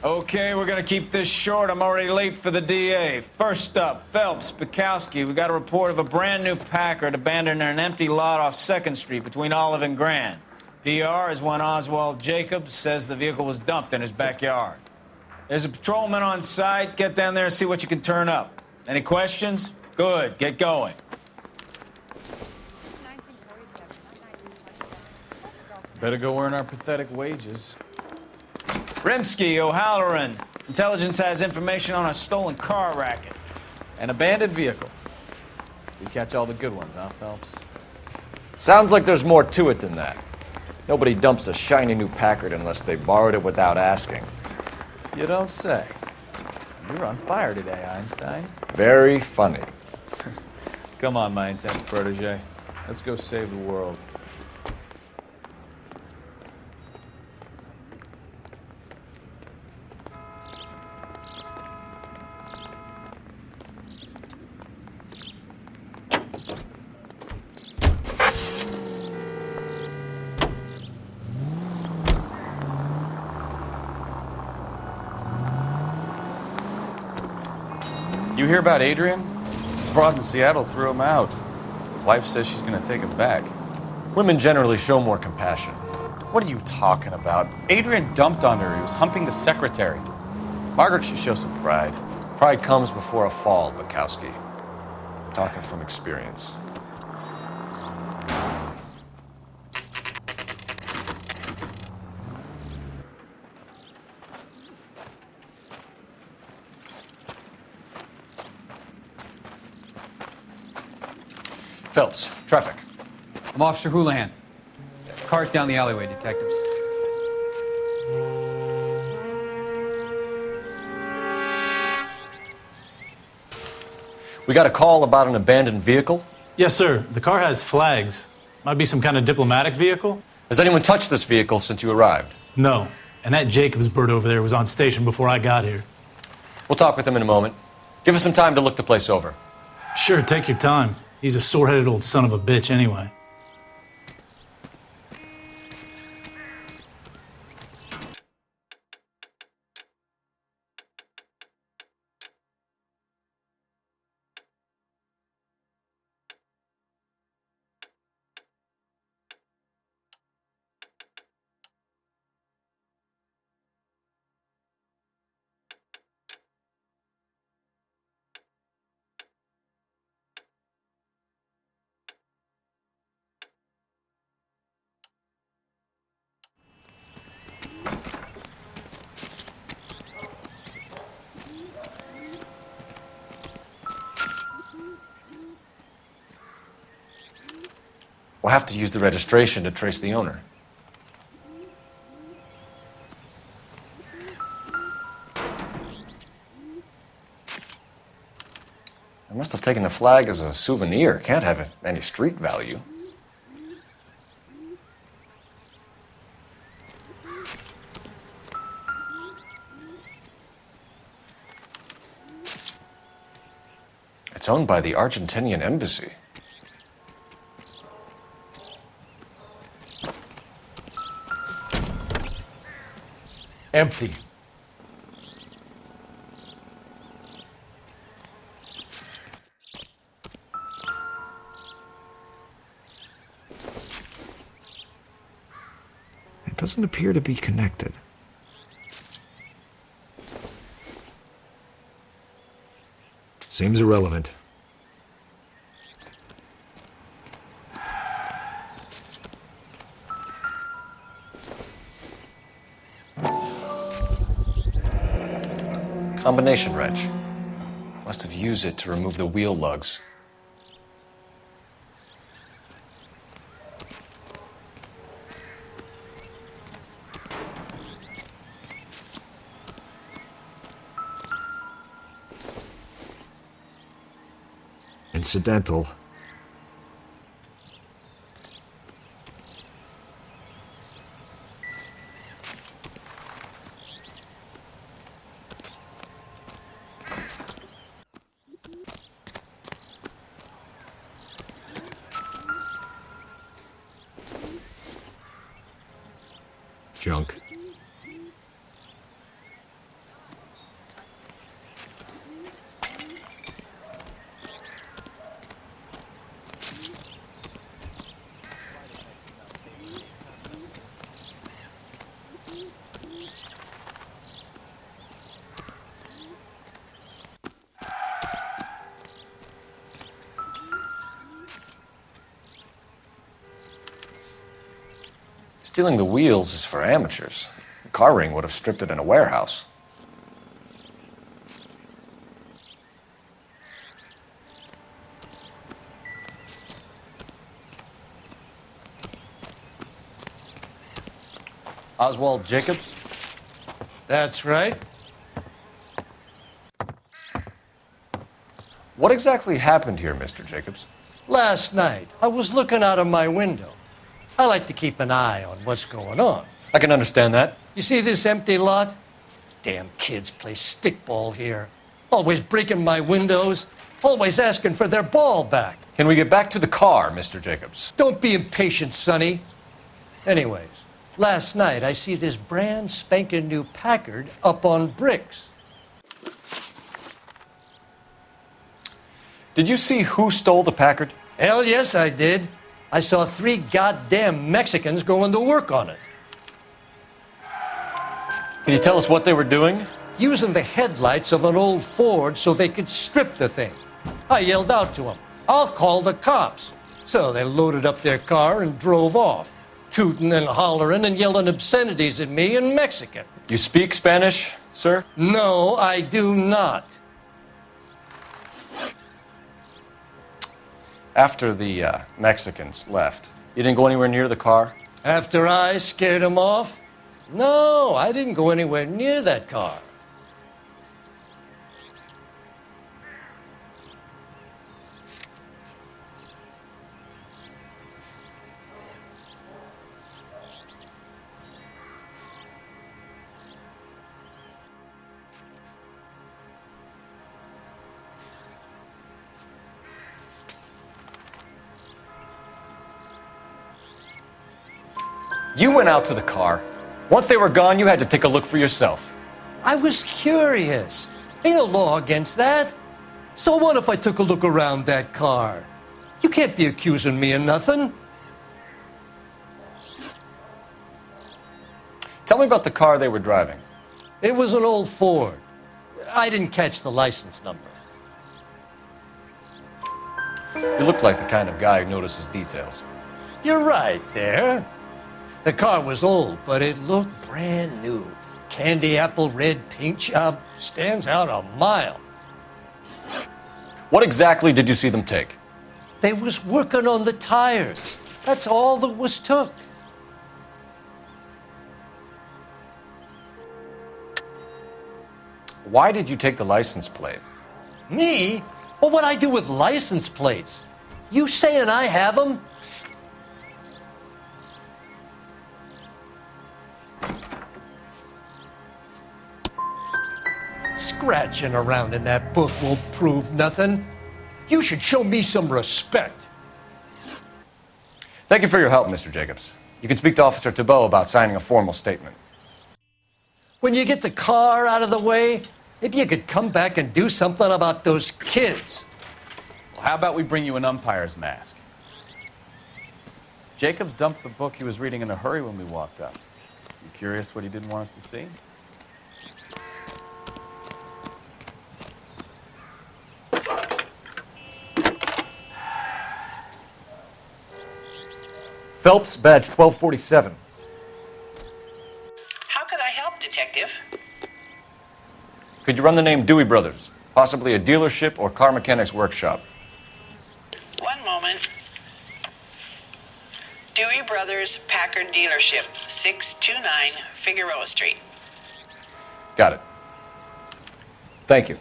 Okay, we're gonna keep this short. I'm already late for the DA. First up, Phelps, Bukowski. We got a report of a brand new Packard abandoned in an empty lot off 2nd Street between Olive and Grand. PR is one Oswald Jacobs says the vehicle was dumped in his backyard. There's a patrolman on site. Get down there and see what you can turn up. Any questions? Good, get going. Better go earn our pathetic wages. Rimsky, O'Halloran. Intelligence has information on a stolen car racket. An abandoned vehicle. We catch all the good ones, huh, Phelps? Sounds like there's more to it than that. Nobody dumps a shiny new Packard unless they borrowed it without asking. You don't say. You're on fire today, Einstein. Very funny. Come on, my intense protege. Let's go save the world. You hear about Adrian? Broad in Seattle threw him out. Wife says she's gonna take him back. Women generally show more compassion. What are you talking about? Adrian dumped on her. He was humping the secretary. Margaret should show some pride. Pride comes before a fall, Bukowski. Talking from experience. Phelps, traffic. I'm Officer Houlihan. Car's down the alleyway, detectives. We got a call about an abandoned vehicle. Yes, sir. The car has flags. Might be some kind of diplomatic vehicle. Has anyone touched this vehicle since you arrived? No. And that Jacobs bird over there was on station before I got here. We'll talk with him in a moment. Give us some time to look the place over. Sure, take your time. He's a sore-headed old son of a bitch anyway. We'll have to use the registration to trace the owner. I must have taken the flag as a souvenir. Can't have any street value. It's owned by the Argentinian embassy. Empty. It doesn't appear to be connected. Seems irrelevant. Combination wrench. Must have used it to remove the wheel lugs. Incidental. Junk. Stealing the wheels is for amateurs. The car ring would have stripped it in a warehouse. Oswald Jacobs? That's right. What exactly happened here, Mr. Jacobs? Last night, I was looking out of my window. I like to keep an eye on what's going on. I can understand that. You see this empty lot? Damn kids play stickball here. Always breaking my windows, always asking for their ball back. Can we get back to the car, Mr. Jacobs? Don't be impatient, Sonny. Anyways, last night I see this brand spanking new Packard up on bricks. Did you see who stole the Packard? Hell yes, I did. I saw 3 goddamn Mexicans going to work on it. Can you tell us what they were doing? Using the headlights of an old Ford so they could strip the thing. I yelled out to them, "I'll call the cops." So they loaded up their car and drove off, tooting and hollering and yelling obscenities at me in Mexican. You speak Spanish, sir? No, I do not. After the Mexicans left, you didn't go anywhere near the car? After I scared them off? No, I didn't go anywhere near that car. You went out to the car. Once they were gone, you had to take a look for yourself. I was curious. Ain't no law against that. So what if I took a look around that car? You can't be accusing me of nothing. Tell me about the car they were driving. It was an old Ford. I didn't catch the license number. You looked like the kind of guy who notices details. You're right there. The car was old, but it looked brand new. Candy apple red paint job stands out a mile. What exactly did you see them take? They was working on the tires. That's all that was took. Why did you take the license plate? Me? What would I do with license plates? You saying I have them? Scratching around in that book won't prove nothing. You should show me some respect. Thank you for your help, Mr. Jacobs. You can speak to Officer Thibault about signing a formal statement. When you get the car out of the way, maybe you could come back and do something about those kids. Well, how about we bring you an umpire's mask? Jacobs dumped the book he was reading in a hurry when we walked up. You curious what he didn't want us to see? Phelps, badge 1247. How could I help, Detective? Could you run the name Dewey Brothers? Possibly a dealership or car mechanics workshop. One moment. Dewey Brothers Packard Dealership, 629 Figueroa Street. Got it. Thank you.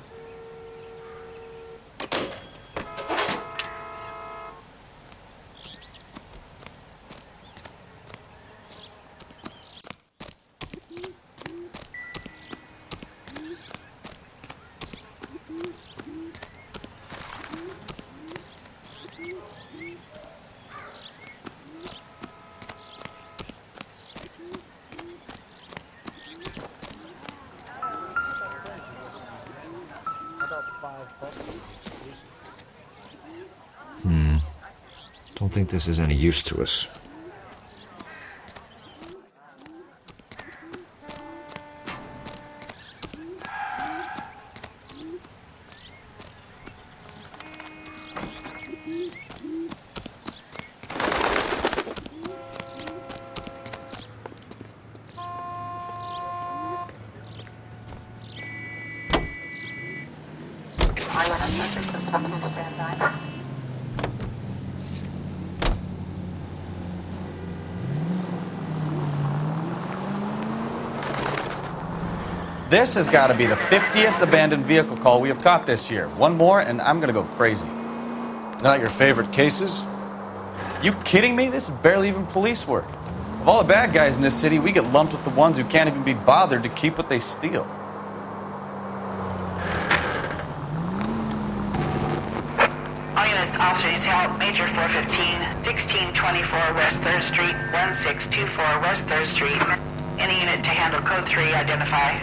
Don't think this is any use to us. This has got to be the 50th abandoned vehicle call we have caught this year. One more, and I'm going to go crazy. Not your favorite cases? You kidding me? This is barely even police work. Of all the bad guys in this city, we get lumped with the ones who can't even be bothered to keep what they steal. All units, officers help. Major 415, 1624 West 3rd Street, 1624 West 3rd Street. Any unit to handle code 3, identify.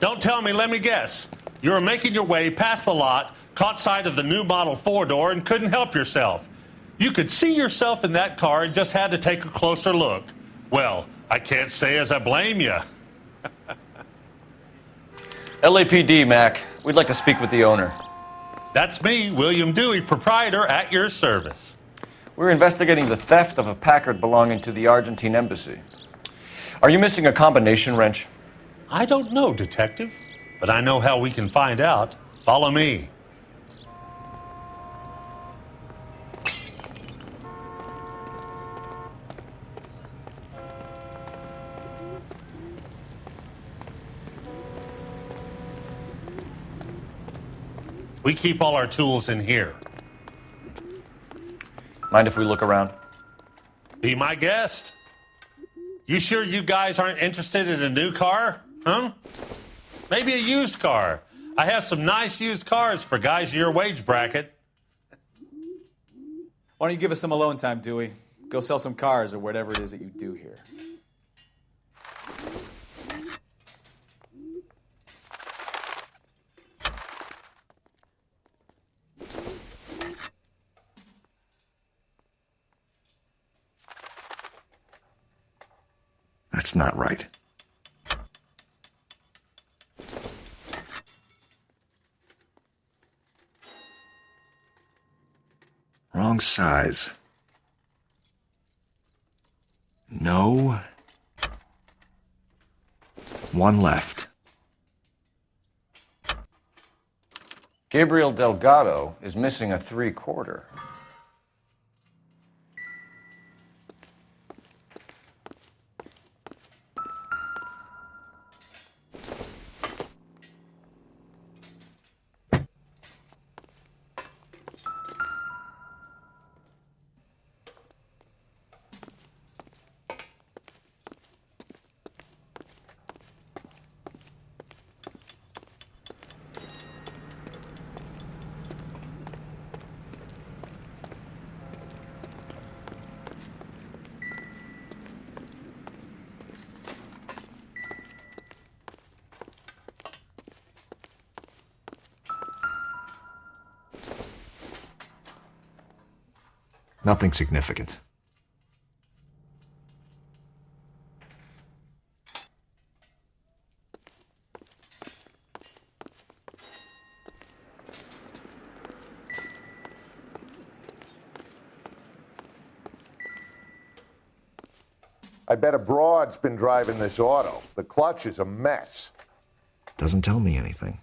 Don't tell me, let me guess. You were making your way past the lot, caught sight of the new model 4-door, and couldn't help yourself. You could see yourself in that car and just had to take a closer look. Well, I can't say as I blame you. LAPD, Mac. We'd like to speak with the owner. That's me, William Dewey, proprietor, at your service. We're investigating the theft of a Packard belonging to the Argentine embassy. Are you missing a combination wrench? I don't know, Detective, but I know how we can find out. Follow me. We keep all our tools in here. Mind if we look around? Be my guest. You sure you guys aren't interested in a new car? Huh? Maybe a used car. I have some nice used cars for guys in your wage bracket. Why don't you give us some alone time, Dewey? Go sell some cars or whatever it is that you do here. That's not right. Wrong size. No. One left. Gabriel Delgado is missing a 3/4. Nothing significant. I bet a broad's been driving this auto. The clutch is a mess. Doesn't tell me anything.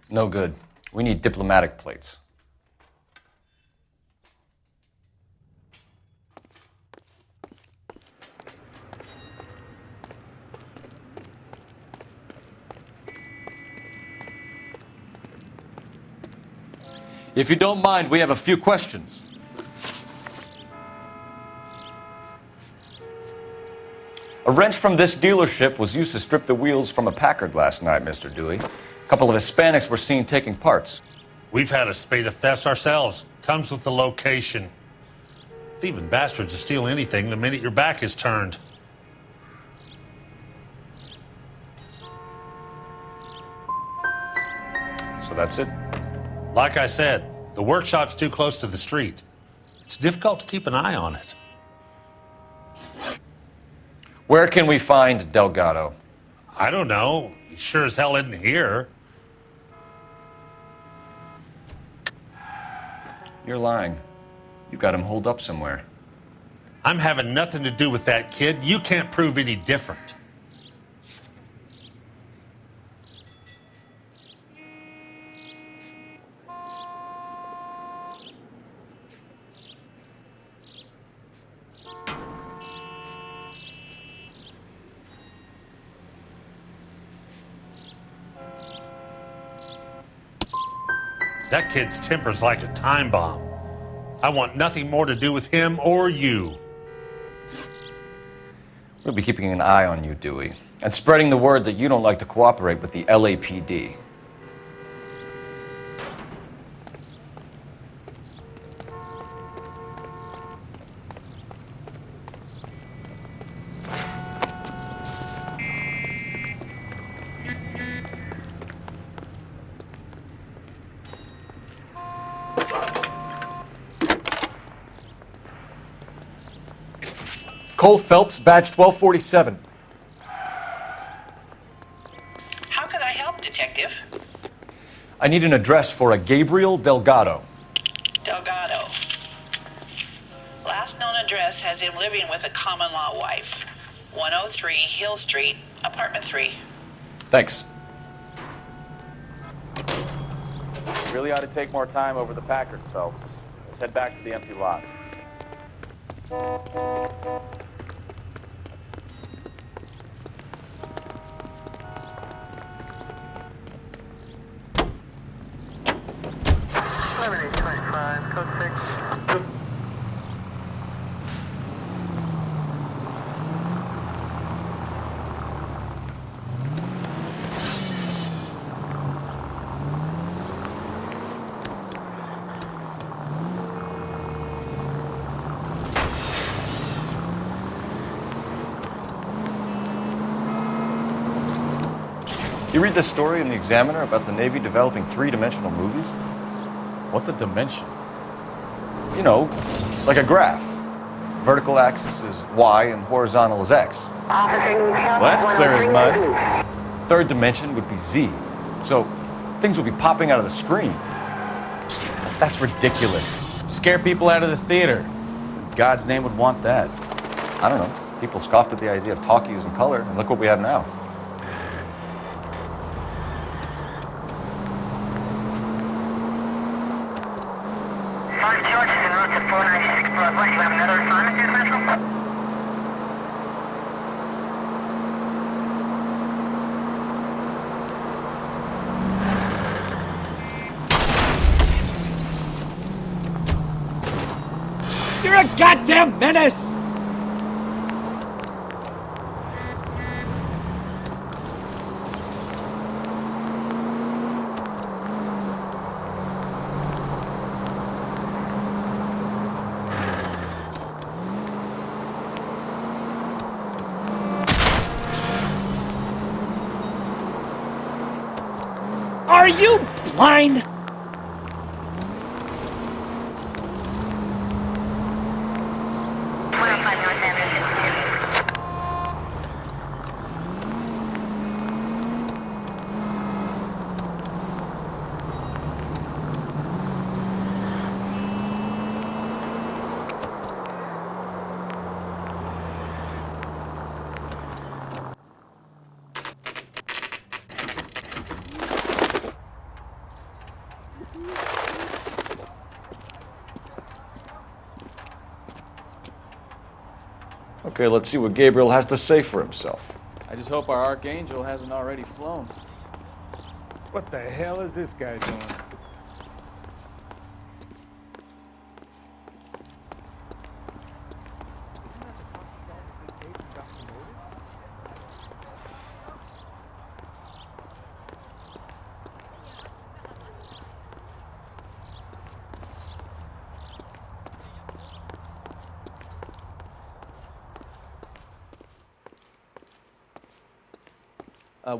No good. We need diplomatic plates. If you don't mind, we have a few questions. A wrench from this dealership was used to strip the wheels from a Packard last night, Mr. Dewey. A couple of Hispanics were seen taking parts. We've had a spate of thefts ourselves. Comes with the location. Thieving bastards to steal anything the minute your back is turned. So that's it? Like I said, the workshop's too close to the street. It's difficult to keep an eye on it. Where can we find Delgado? I don't know. He sure as hell isn't here. You're lying. You got him holed up somewhere. I'm having nothing to do with that kid. You can't prove any different. That kid's temper's like a time bomb. I want nothing more to do with him or you. We'll be keeping an eye on you, Dewey, and spreading the word that you don't like to cooperate with the LAPD. Cole Phelps, badge 1247. How can I help, Detective? I need an address for a Gabriel Delgado. Delgado. Last known address has him living with a common-law wife. 103 Hill Street, apartment 3. Thanks. Really ought to take more time over the Packard, Phelps. Let's head back to the empty lot. You read this story in the Examiner about the Navy developing three-dimensional movies? What's a dimension? You know, like a graph. Vertical axis is Y and horizontal is X. Well, that's clear as mud. Third dimension would be Z. So things would be popping out of the screen. That's ridiculous. Scare people out of the theater. In God's name would want that. I don't know. People scoffed at the idea of talkies in color, and look what we have now. Sergeant George is en route to 496 Broadway. You have another assignment here, Central? You're a goddamn menace! Are you blind? Okay, let's see what Gabriel has to say for himself. I just hope our archangel hasn't already flown. What the hell is this guy doing?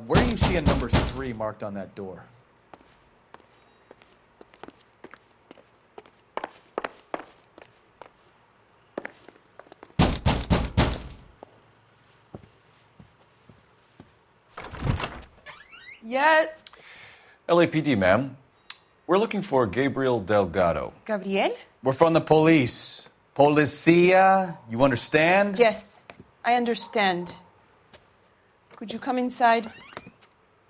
Where do you see a number 3 marked on that door? Yeah, LAPD, ma'am. We're looking for Gabriel Delgado. Gabriel? We're from the police. Policia, you understand? Yes, I understand. Could you come inside?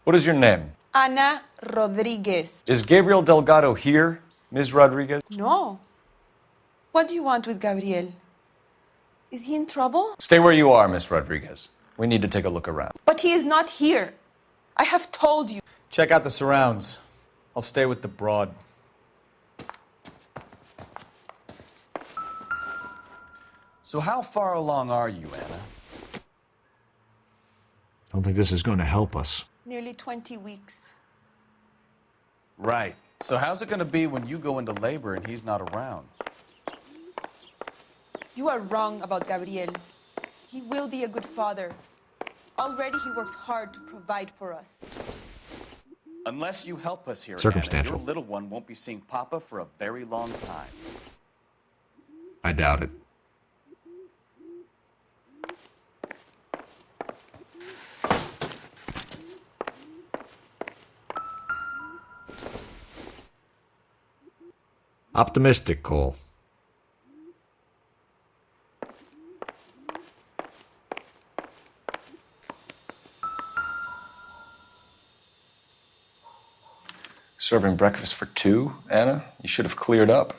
What is your name? Ana Rodriguez. Is Gabriel Delgado here, Ms. Rodriguez? No. What do you want with Gabriel? Is he in trouble? Stay where you are, Miss Rodriguez. We need to take a look around. But he is not here. I have told you. Check out the surrounds. I'll stay with the broad. So how far along are you, Anna? Don't think this is going to help us. Nearly 20 weeks. Right. So how's it going to be when you go into labor and he's not around? You are wrong about Gabriel. He will be a good father. Already he works hard to provide for us. Unless you help us here, Circumstantial. Anna, your little one won't be seeing Papa for a very long time. I doubt it. Optimistic, Cole. Serving breakfast for 2, Anna? You should have cleared up.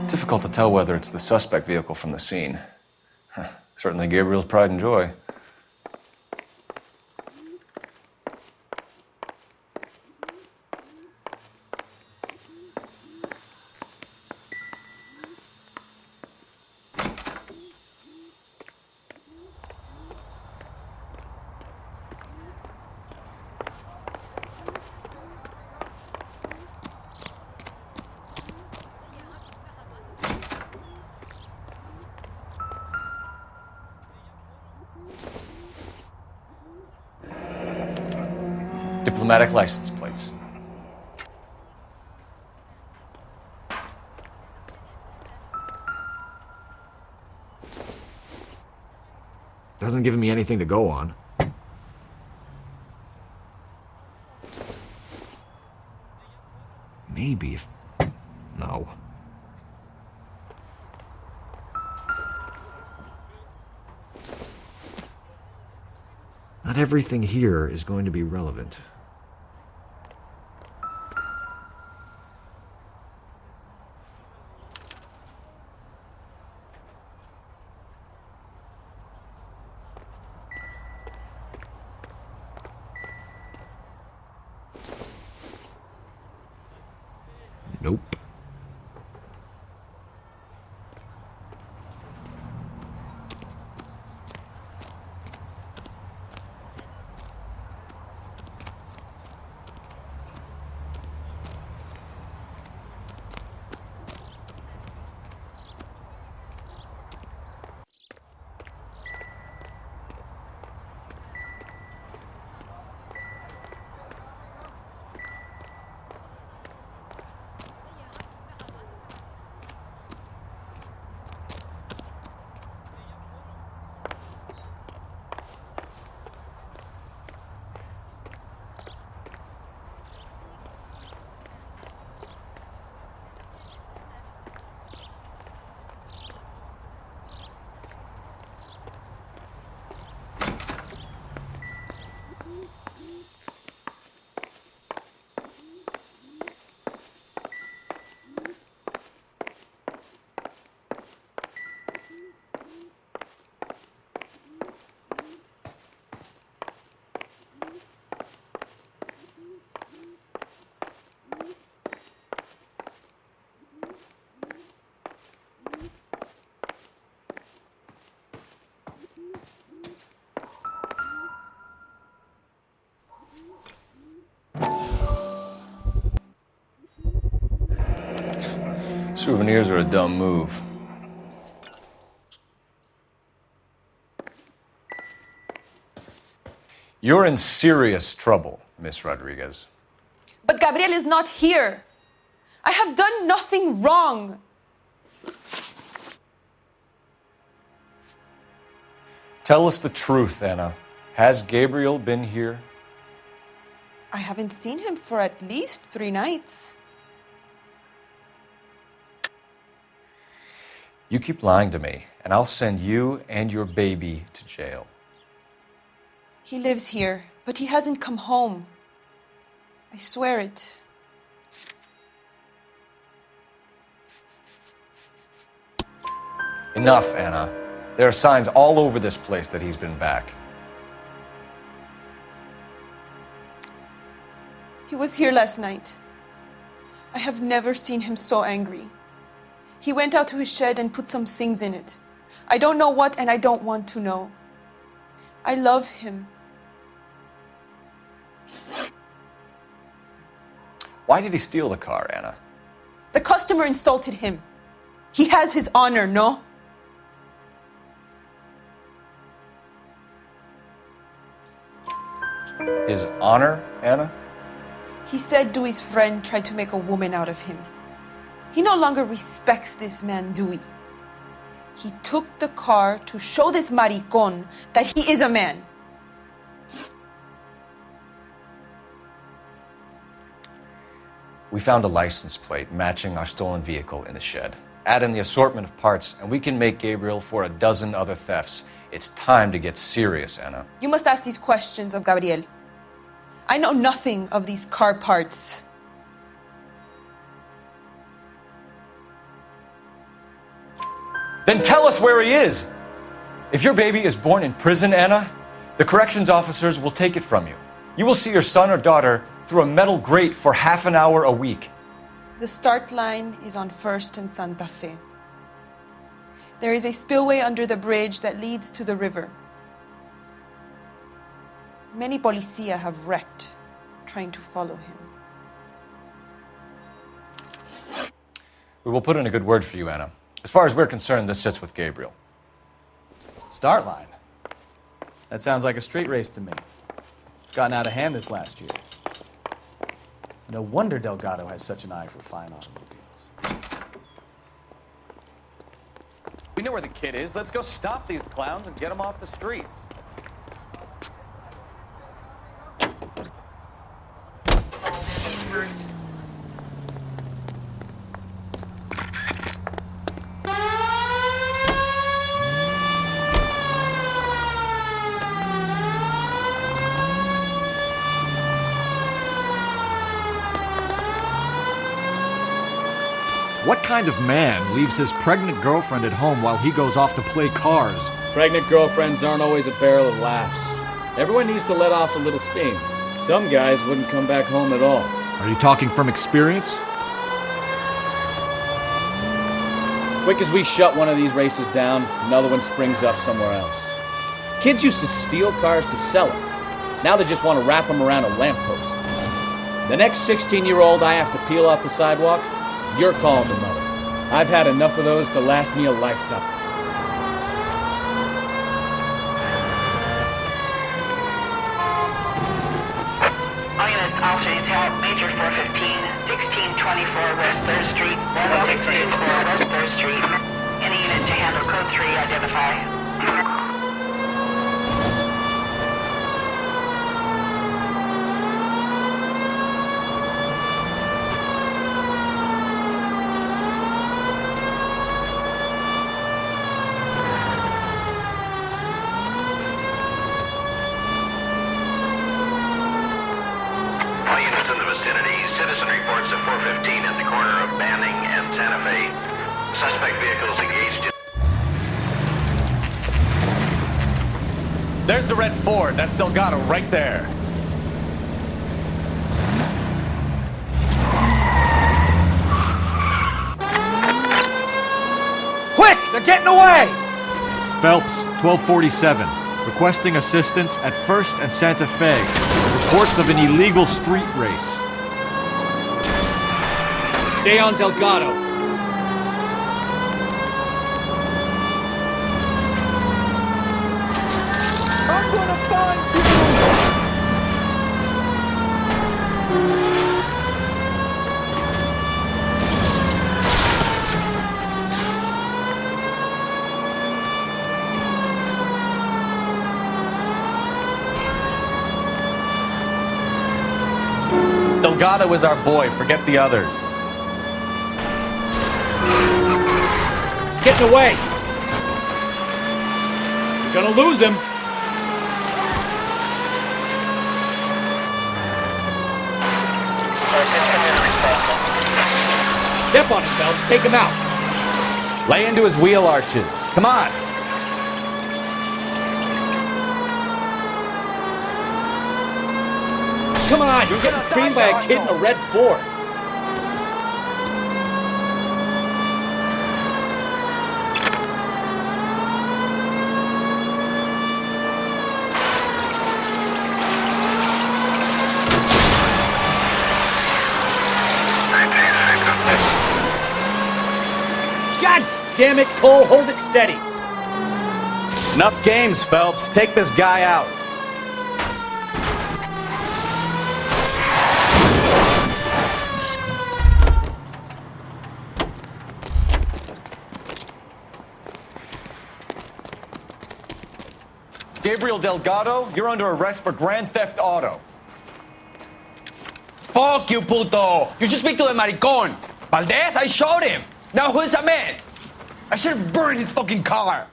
Difficult to tell whether it's the suspect vehicle from the scene. Certainly Gabriel's pride and joy. Diplomatic license plates. Doesn't give me anything to go on. Maybe if... No. Not everything here is going to be relevant. Nope. Souvenirs are a dumb move. You're in serious trouble, Miss Rodriguez. But Gabriel is not here. I have done nothing wrong. Tell us the truth, Anna. Has Gabriel been here? I haven't seen him for at least 3 nights. You keep lying to me, and I'll send you and your baby to jail. He lives here, but he hasn't come home. I swear it. Enough, Anna. There are signs all over this place that he's been back. He was here last night. I have never seen him so angry. He went out to his shed and put some things in it. I don't know what, and I don't want to know. I love him. Why did he steal the car, Anna? The customer insulted him. He has his honor, no? His honor, Anna? He said Dewey's friend tried to make a woman out of him. He no longer respects this man, Dewey. He took the car to show this maricón that he is a man. We found a license plate matching our stolen vehicle in the shed. Add in the assortment of parts, and we can make Gabriel for a dozen other thefts. It's time to get serious, Anna. You must ask these questions of Gabriel. I know nothing of these car parts. Then tell us where he is! If your baby is born in prison, Anna, the corrections officers will take it from you. You will see your son or daughter through a metal grate for half an hour a week. The start line is on 1st and Santa Fe. There is a spillway under the bridge that leads to the river. Many policia have wrecked trying to follow him. We will put in a good word for you, Anna. As far as we're concerned, this sits with Gabriel. Start line. That sounds like a street race to me. It's gotten out of hand this last year. No wonder Delgado has such an eye for fine automobiles. We know where the kid is. Let's go stop these clowns and get them off the streets. What kind of man leaves his pregnant girlfriend at home while he goes off to play cars? Pregnant girlfriends aren't always a barrel of laughs. Everyone needs to let off a little steam. Some guys wouldn't come back home at all. Are you talking from experience? Quick as we shut one of these races down, another one springs up somewhere else. Kids used to steal cars to sell them. Now they just want to wrap them around a lamppost. The next 16-year-old I have to peel off the sidewalk, you're calling the mother. I've had enough of those to last me a lifetime. All units, officers help. Major 415, 1624 West 3rd Street, 1624 West 3rd Street. Any unit to handle code 3, identify. There's the red Ford. That's Delgado right there. Quick! They're getting away! Phelps, 1247. Requesting assistance at 1st and Santa Fe. Reports of an illegal street race. Stay on Delgado. Delgado is our boy. Forget the others. He's getting away. You're gonna lose him. Step on him, Phelps. Take him out. Lay into his wheel arches. Come on. Come on, you're getting creamed by a kid in a red Ford. God damn it, Cole, hold it steady. Enough games, Phelps. Take this guy out. Gabriel Delgado, you're under arrest for grand theft auto. Fuck you, puto! You should speak to the maricón. Valdez, I showed him. Now who's a man? I should have burned his fucking car.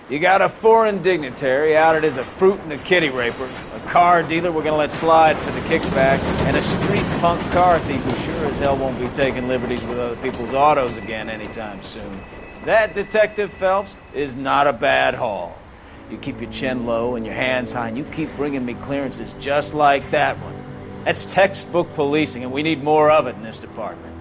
You got a foreign dignitary outed as a fruit and a kitty raper, a car dealer we're gonna let slide for the kickbacks, and a street punk car thief who sure as hell won't be taking liberties with other people's autos again anytime soon. That, Detective Phelps, is not a bad haul. You keep your chin low and your hands high, and you keep bringing me clearances just like that one. That's textbook policing, and we need more of it in this department.